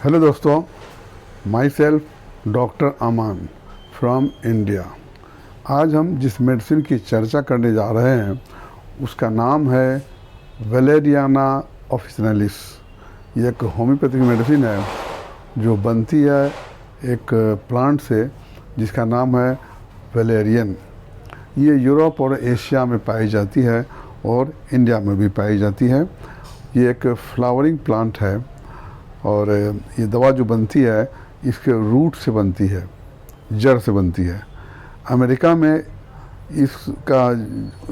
Hello दोस्तों, my self doctor Aman from India. आज हम जिस मेडिसिन की चर्चा करने जा रहे हैं उसका नाम है वेलेरियाना ऑफिसिनालिस। ये एक होम्योपैथिक मेडिसिन है जो बनती है एक प्लांट से जिसका नाम है वेलेरियन। ये यूरोप और एशिया में पाई जाती है और इंडिया में भी पाई जाती है। ये एक फ्लावरिंग प्लांट है और ये दवा जो बनती है इसके रूट से बनती है, जड़ से बनती है। अमेरिका में इसका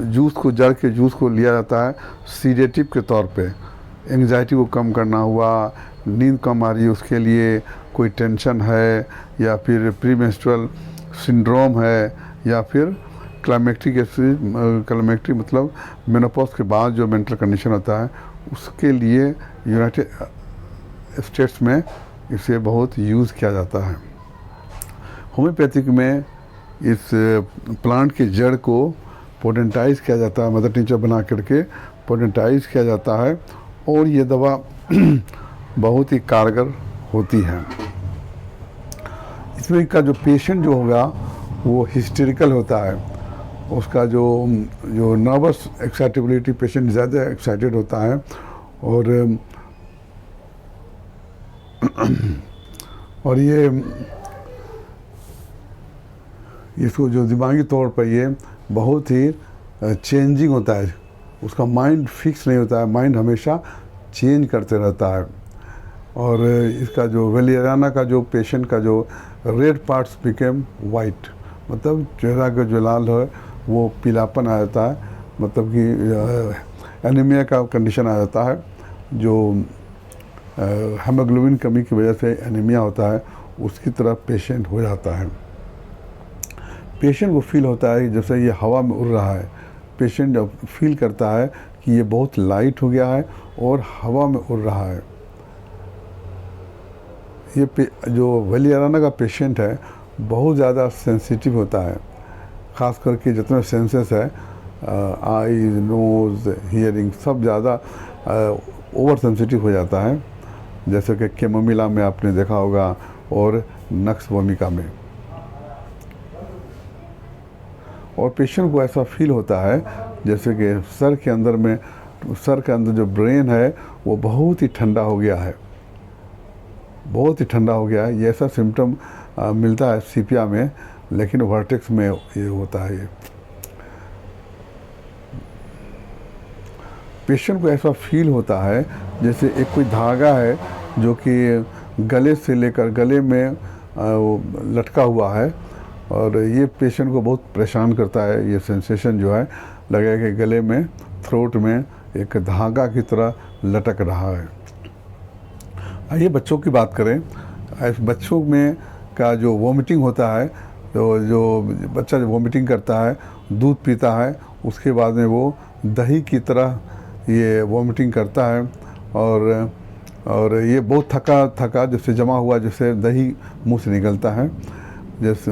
जूस को, जड़ के जूस को लिया जाता है सीडेटिव के तौर पे। एंग्जाइटी को कम करना हुआ, नींद कम आ रही है उसके लिए, कोई टेंशन है या फिर प्रीमेंस्ट्रुअल सिंड्रोम है या फिर क्लाइमेक्ट्री मतलब मेनोपॉज के बाद जो मेंटल कंडीशन होता है उसके लिए यूनाइटेड स्टेट्स में इसे बहुत यूज़ किया जाता है। होम्योपैथिक में इस प्लांट के जड़ को पोटेंटाइज किया जाता है, मदर टिंचर बना करके पोटेंटाइज किया जाता है और ये दवा बहुत ही कारगर होती है। इसमें का जो पेशेंट जो होगा वो हिस्टेरिकल होता है, उसका जो नर्वस एक्साइटेबिलिटी, पेशेंट ज़्यादा एक्साइटेड होता है और ये इसको जो दिमागी तौर पर ये बहुत ही चेंजिंग होता है, उसका माइंड फिक्स नहीं होता है, माइंड हमेशा चेंज करते रहता है। और इसका जो वेलेरियाना का जो पेशेंट का जो रेड पार्ट्स बिकेम वाइट, मतलब चेहरा का जो लाल है वो पीलापन आ जाता है, मतलब कि एनीमिया का कंडीशन आ जाता है। जो हेमोग्लोबिन कमी की वजह से एनीमिया होता है उसकी तरफ पेशेंट हो जाता है। पेशेंट को फील होता है जैसे ये हवा में उड़ रहा है। पेशेंट जब फील करता है कि ये बहुत लाइट हो गया है और हवा में उड़ रहा है। ये जो वेलेरियाना का पेशेंट है बहुत ज़्यादा सेंसिटिव होता है, ख़ास करके जितने सेंसेस है, आईज, नोज़, हियरिंग, सब ज़्यादा ओवर सेंसिटिव हो जाता है, जैसे कि कैमोमिला में आपने देखा होगा और नक्स वोमिका में। और पेशेंट को ऐसा फील होता है जैसे कि सर के अंदर जो ब्रेन है वो बहुत ही ठंडा हो गया है, बहुत ही ठंडा हो गया है। ये ऐसा सिम्टम मिलता है सीपिया में, लेकिन वर्टेक्स में ये होता है। ये पेशेंट को ऐसा फील होता है जैसे एक कोई धागा है जो कि गले से लेकर गले में लटका हुआ है और ये पेशेंट को बहुत परेशान करता है। ये सेंसेशन जो है लगेगा कि गले में, थ्रोट में एक धागा की तरह लटक रहा है। आइए बच्चों की बात करें। बच्चों में का जो वॉमिटिंग होता है, जो बच्चा जो वॉमिटिंग करता है, दूध पीता है, उसके बाद में वो दही की तरह ये वॉमिटिंग करता है और ये बहुत थका जैसे जमा हुआ, जैसे दही मुंह से निकलता है जैसे।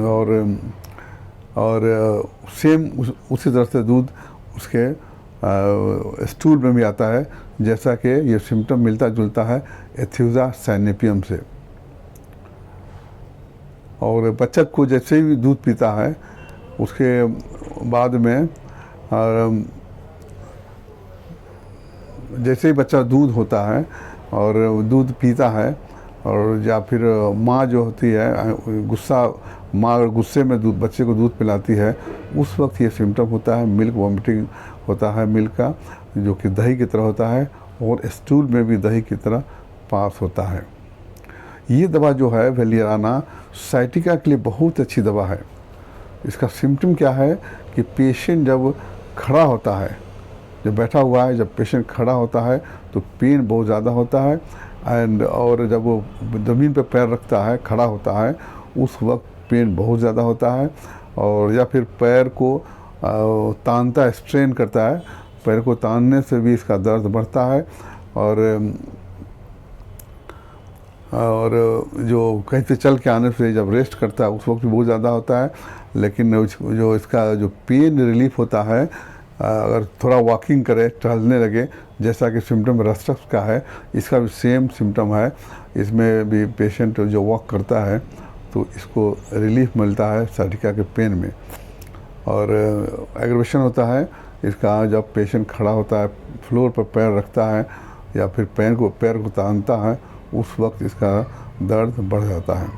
और सेम उसी तरह से दूध उसके स्टूल में भी आता है, जैसा कि ये सिम्टम मिलता जुलता है एथ्यूजा सैनिपियम से। और बच्चा को जैसे ही दूध पीता है उसके बाद में जैसे ही बच्चा दूध होता है और दूध पीता है, और या फिर माँ जो होती है माँ गुस्से में बच्चे को दूध पिलाती है, उस वक्त ये सिम्टम होता है मिल्क वॉमिटिंग होता है, मिल्क का जो कि दही की तरह होता है और स्टूल में भी दही की तरह पास होता है। ये दवा जो है वेलेरियाना साइटिका के लिए बहुत अच्छी दवा है। इसका सिम्टम क्या है कि पेशेंट जब खड़ा होता है, जब बैठा हुआ है, जब पेशेंट खड़ा होता है तो पेन बहुत ज़्यादा होता है और जब वो ज़मीन पर पैर रखता है, खड़ा होता है, उस वक्त पेन बहुत ज़्यादा होता है। और या फिर पैर को तानता है, स्ट्रेन करता है, पैर को तानने से भी इसका दर्द बढ़ता है। और जो कहीं से चल के आने से जब रेस्ट करता है उस वक्त भी बहुत ज़्यादा होता है। लेकिन जो इसका जो पेन रिलीफ होता है अगर थोड़ा वॉकिंग करे, टहलने लगे, जैसा कि सिम्टम रस्टक्स का है, इसका भी सेम सिम्टम है। इसमें भी पेशेंट जो वॉक करता है तो इसको रिलीफ मिलता है साइटिका के पेन में। और एग्रेवेशन होता है इसका जब पेशेंट खड़ा होता है, फ्लोर पर पैर रखता है या फिर पैर को तानता है, उस वक्त इसका दर्द बढ़ जाता है।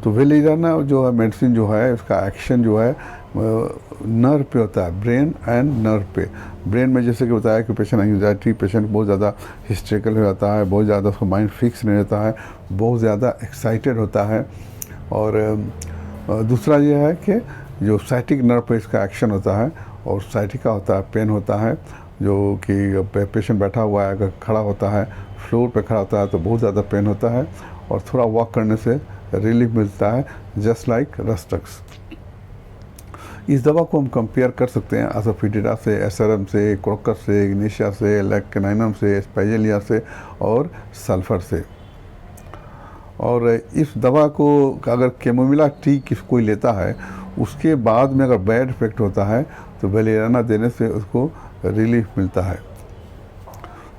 तो वेलेरियाना जो है मेडिसिन जो है, उसका एक्शन जो है नर्व पे होता है, ब्रेन एंड नर्व पे। ब्रेन में जैसे कि बताया कि पेशेंट एंग्जाइटी, पेशेंट बहुत ज़्यादा हिस्ट्रिकल हो जाता है, बहुत ज़्यादा उसका माइंड फिक्स नहीं रहता है, बहुत ज़्यादा एक्साइटेड होता है। और दूसरा ये है कि जो साइटिक नर्व पे इसका एक्शन होता है, और साइटिका होता है, पेन होता है, जो कि पेशेंट बैठा हुआ है, अगर खड़ा होता है, फ्लोर पे खड़ा होता है तो बहुत ज़्यादा पेन होता है, और थोड़ा वॉक करने से रिलीफ मिलता है, जस्ट लाइक रस्टक्स। इस दवा को हम कंपेयर कर सकते हैं एसोफिटिडा से, एसआरएम से, क्रोकस से, इग्निशिया से, लेक्टिनिनम से, स्पाइजेलिया से और सल्फर से। और इस दवा को अगर कैमोमिला टी कोई लेता है, उसके बाद में अगर बैड इफेक्ट होता है तो वेलेरियाना देने से उसको रिलीफ मिलता है।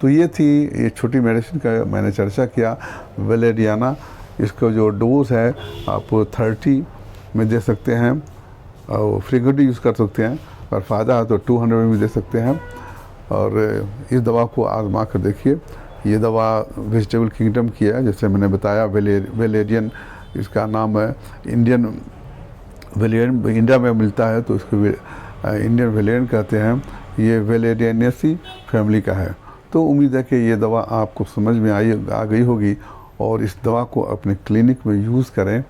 तो ये थी ये छोटी मेडिसिन का मैंने चर्चा किया, वेलेरियाना। इसका जो डोज है आप 30 में दे सकते हैं, और फ्रीक्वेंटली यूज़ कर सकते हैं, और फ़ायदा है तो 200 में भी दे सकते हैं। और इस दवा को आजमा कर देखिए। ये दवा वेजिटेबल किंगडम की है, जैसे मैंने बताया, वेलेरियन इसका नाम है। इंडियन वेलेरियन इंडिया में मिलता है तो इसको इंडियन वेलेरियन कहते हैं। ये वेलेरियनेसी फैमिली का है। तो उम्मीद है कि ये दवा आपको समझ में आ गई होगी, और इस दवा को अपने क्लिनिक में यूज़ करें।